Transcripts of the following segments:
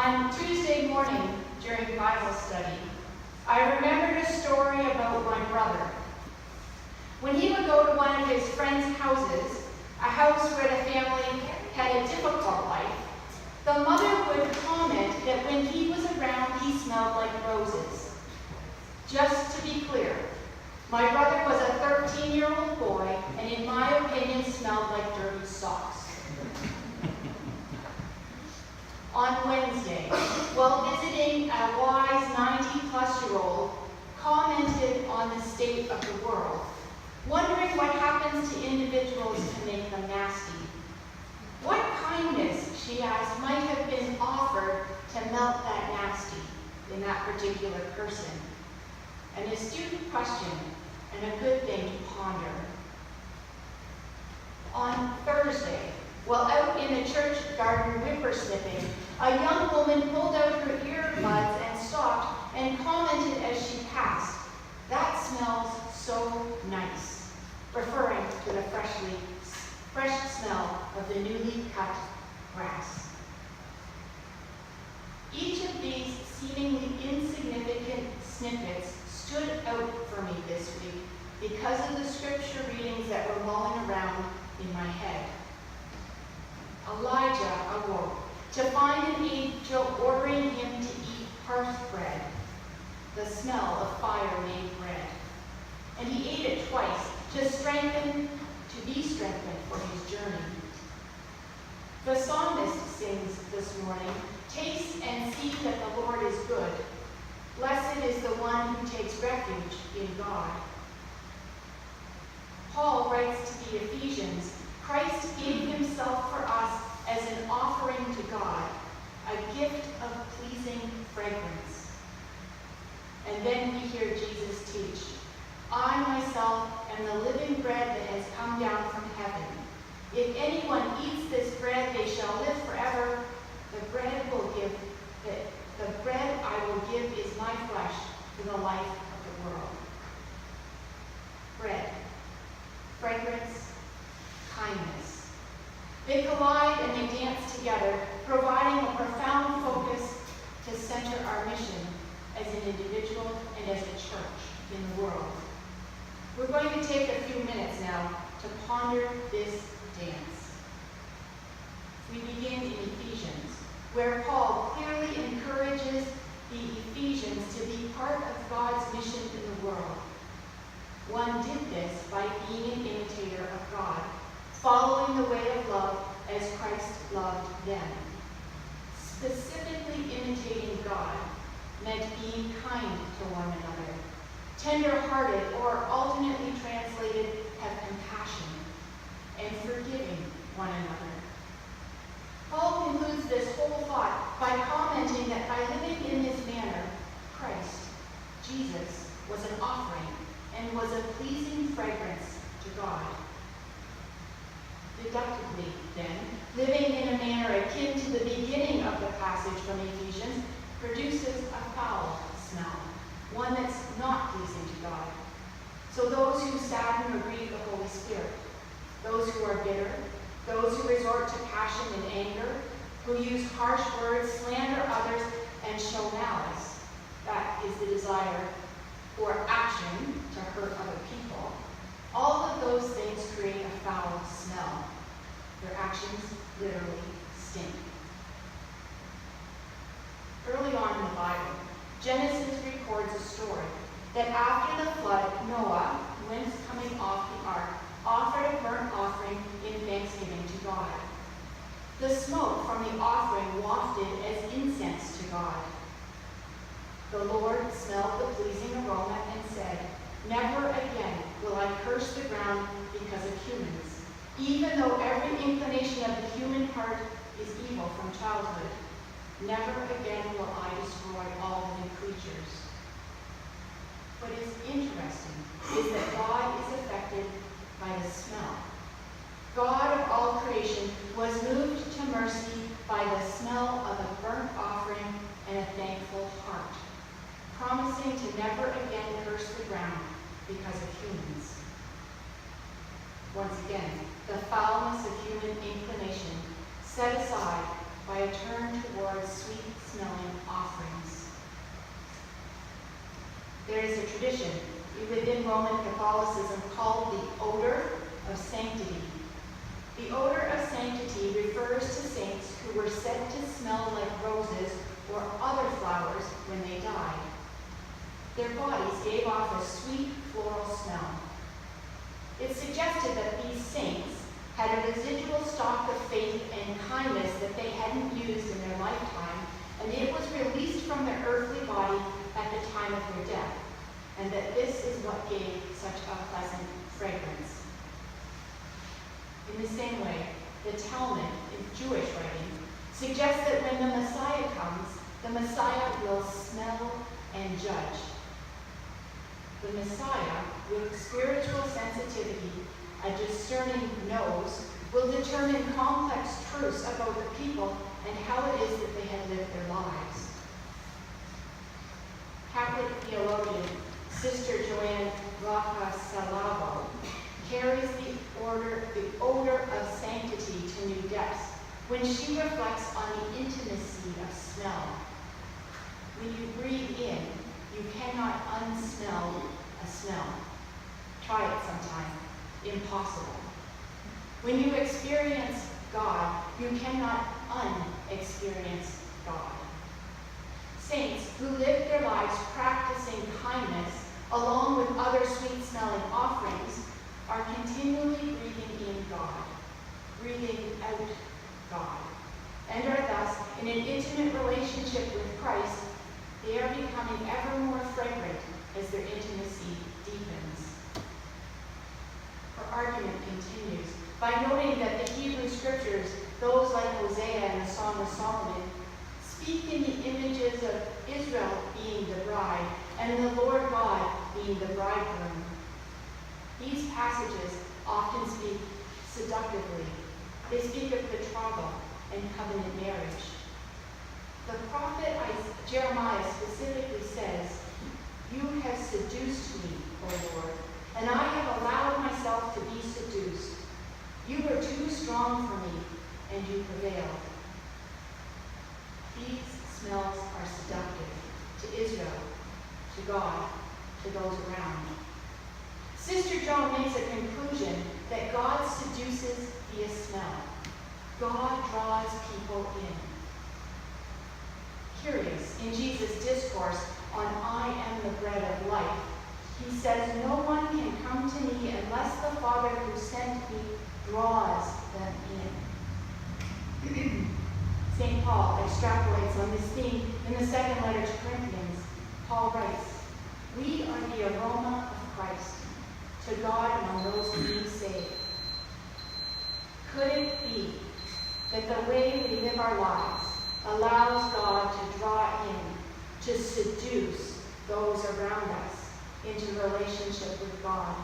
On Tuesday morning during Bible study, I remembered a story about my brother. When he would go to one of his friends' houses, a house where the family had a difficult life, the mother would comment that when he was around, he smelled like roses. Just to be clear, my brother was a 13-year-old boy, and in my opinion, smelled like dirty socks. On Wednesday, while visiting a wise 90-plus-year-old, commented on the state of the world, wondering what happens to individuals to make them nasty. What kindness, she asked, might have been offered to melt that nasty in that particular person? An astute question and a good thing to ponder. On Thursday, while out in the church garden whippersnipping, a young woman pulled out her earbuds and stopped and commented as she passed, "That smells so nice," referring to the fresh smell of the newly cut grass. Each of these seemingly insignificant snippets stood out for me this week because of the scripture readings that were mulling around in my head. Elijah awoke to find an angel ordering him to eat hearth bread, the smell of fire-made bread. And he ate it twice to be strengthened for his journey. The psalmist sings this morning, "Taste and see that the Lord is good. Blessed is the one who takes refuge in God." Paul writes to the Ephesians, "Christ gave himself for us as an offering to God, a gift of pleasing fragrance." And then we hear Jesus teach, "I myself am the living bread that has come down from heaven. If anyone eats this bread, they shall live forever. The bread I will give is my flesh for the life of the world." Bread, fragrance, kindness. They collide and they dance together, providing a profound focus to center our mission as an individual and as a church in the world. We're going to take a few minutes now to ponder this dance. We begin in Ephesians, where Paul clearly encourages the Ephesians to be part of God's mission in the world. One did this by being an imitator of God, following the way of love as Christ loved them. Specifically imitating God meant being kind to one another, tender-hearted, or alternately translated, have compassion, and forgiving one another. Paul concludes this whole thought by commenting that by living in this manner, Christ, Jesus, was an offering and was a pleasing fragrance to God. Deductively, then, living in a manner akin to the beginning of the passage from Ephesians produces a foul smell, one that's not pleasing to God. So those who sadden or grieve the Holy Spirit, those who are bitter, those who resort to passion and anger, who use harsh words, slander others, and show malice, that is the desire or action to hurt other people. All of those things create a foul smell. Their actions literally stink. Early on in the Bible, Genesis records a story that after the flood, Noah, when coming off the ark, offered a burnt offering in thanksgiving to God. The smoke from the offering wafted as incense to God. The Lord smelled the pleasing aroma and said, "Never again will I curse the ground because of humans, even though every inclination of the human heart is evil from childhood. Never again will I destroy all living creatures." What is interesting is that God is affected by the smell. God of all creation was moved to mercy by the smell of a burnt offering and a thankful heart, promising to never again curse the ground because of humans. Once again, the foulness of human inclination set aside by a turn towards sweet-smelling offerings. There is a tradition within Roman Catholicism called the odor of sanctity. The odor of sanctity refers to saints who were said to smell like roses or other flowers when they died. Their bodies gave off a sweet floral smell. It suggested that these saints had a residual stock of faith and kindness that they hadn't used in their lifetime, and it was released from their earthly body at the time of their death, and that this is what gave such a pleasant fragrance. In the same way, the Talmud, in Jewish writing, suggests that when the Messiah comes, the Messiah will smell and judge. The Messiah, with spiritual sensitivity, a discerning nose, will determine complex truths about the people and how it is that they have lived their lives. Catholic theologian Sister Joanne Salavo carries the odor of sanctity to new depths when she reflects on the intimacy of smell. When you breathe in, you cannot unsmell a smell. Try it sometime. Impossible. When you experience God, you cannot unexperience God. Saints who live their lives practicing kindness along with other sweet-smelling offerings are continually breathing in God, breathing out God, and are thus in an intimate relationship with Christ. They are becoming ever more fragrant as their intimacy deepens. Her argument continues by noting that the Hebrew Scriptures, those like Hosea and the Song of Solomon, speak in the images of Israel being the bride and the Lord God being the bridegroom. These passages often speak seductively. They speak of betrothal and covenant marriage. The prophet Jeremiah specifically says, "You have seduced me, O Lord, and I have allowed myself to be seduced. You were too strong for me, and you prevailed." These smells are seductive to Israel, to God, to those around. Sister Joan makes a conclusion that God seduces via smell. God draws people in. Curious, in Jesus' discourse on "I am the bread of life," he says, "No one can come to me unless the Father who sent me draws them in." St. Paul extrapolates on this theme in the second letter to Corinthians. Paul writes, "We are the aroma of Christ to God among those being saved." Could it be that the way we live our lives allows God to draw in, to seduce those around us into relationship with God?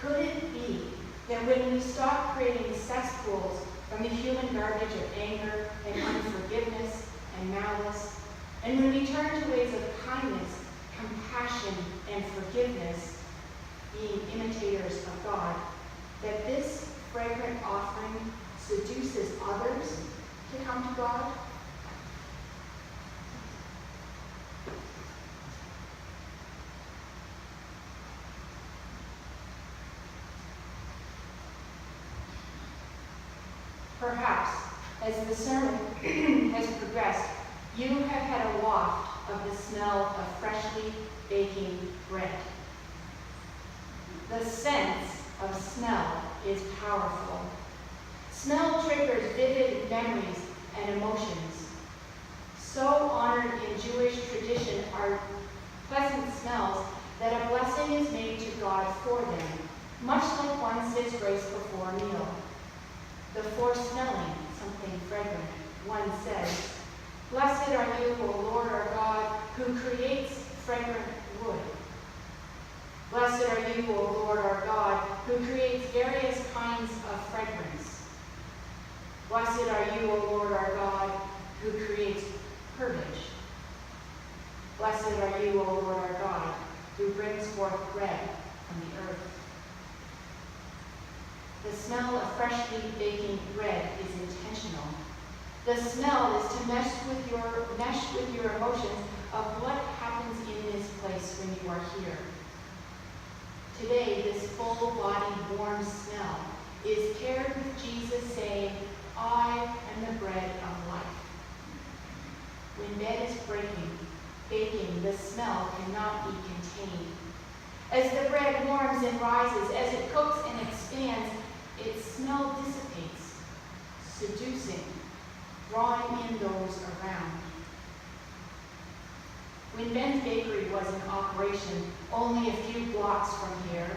Could it be that when we stop creating cesspools from the human garbage of anger and unforgiveness and malice, and when we turn to ways of kindness, compassion, and forgiveness, being imitators of God, that this fragrant offering seduces others to come to God? Perhaps, as the sermon has progressed, you have had a waft of the smell of freshly baking bread. The sense of smell is powerful. Smell triggers vivid memories and emotions. So honored in Jewish tradition are pleasant smells that a blessing is made to God for them, much like one says grace before a meal. The foresmelling something fragrant. One says, "Blessed are you, O Lord our God, who creates fragrant wood. Blessed are you, O Lord our God, who creates various kinds of fragrance. Blessed are you, O Lord our God, who creates herbage. Blessed are you, O Lord our God, who brings forth bread from the earth." The smell of freshly baking bread is intentional. The The smell is to mesh with your emotions of what happens in this place when you are here. Today, this full-bodied, warm smell is paired with Jesus saying, I am the bread of life. When bread is baking, the smell cannot be contained. As the bread warms and rises, as it cooks and expands, its smell dissipates, seducing, drawing in those around. When Ben's Bakery was in operation only a few blocks from here,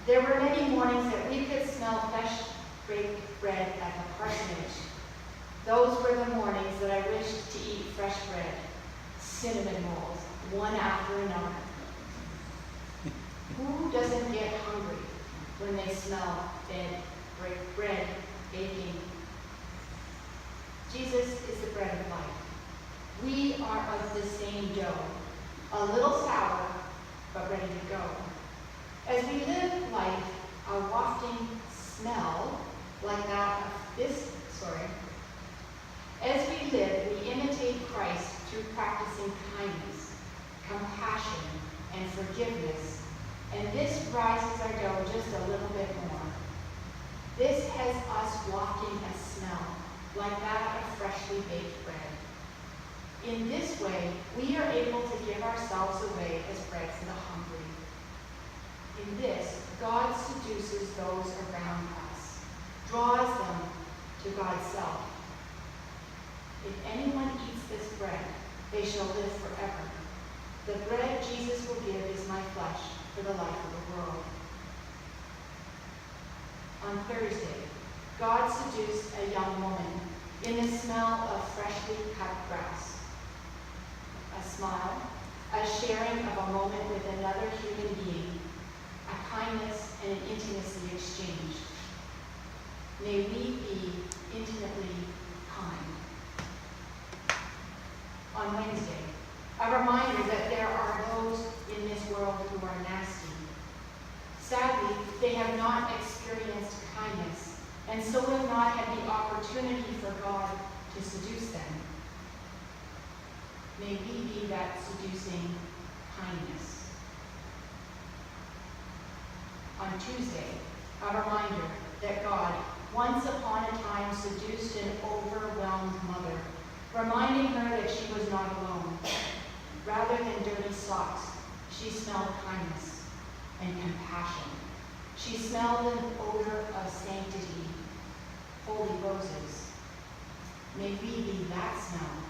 there were many mornings that we could smell fresh baked bread at the parsonage. Those were the mornings that I wished to eat fresh bread, cinnamon rolls, one after another. Who doesn't get hungry when they smell bread baking? Jesus is the bread of life. We are of the same dough, a little sour, but ready to go. As we live life, a wafting smell like that of this, As we live, we imitate Christ through practicing kindness, compassion, and forgiveness. And this rises our dough just a little bit more. This has us wafting a smell like that of freshly baked bread. In this way, we are able to give ourselves away as bread for the hungry. In this, God seduces those around us, draws them to God's self. If anyone eats this bread, they shall live forever. The bread Jesus will give is my flesh for the life of the world. On Thursday, God seduced a young woman in the smell of freshly cut grass. A smile, a sharing of a moment with another human being, a kindness and an intimacy exchanged. May we be intimately kind. On Wednesday, a reminder that there are those in this world who are nasty. Sadly, they have not experienced kindness, and so have not had the opportunity for God to seduce them. May we be that seducing kindness. On Tuesday, a reminder that God, once upon a time, seduced an overwhelmed mother, reminding her that she was not alone. Rather than dirty socks, she smelled kindness and compassion. She smelled an odor of sanctity, holy roses. May we be that smell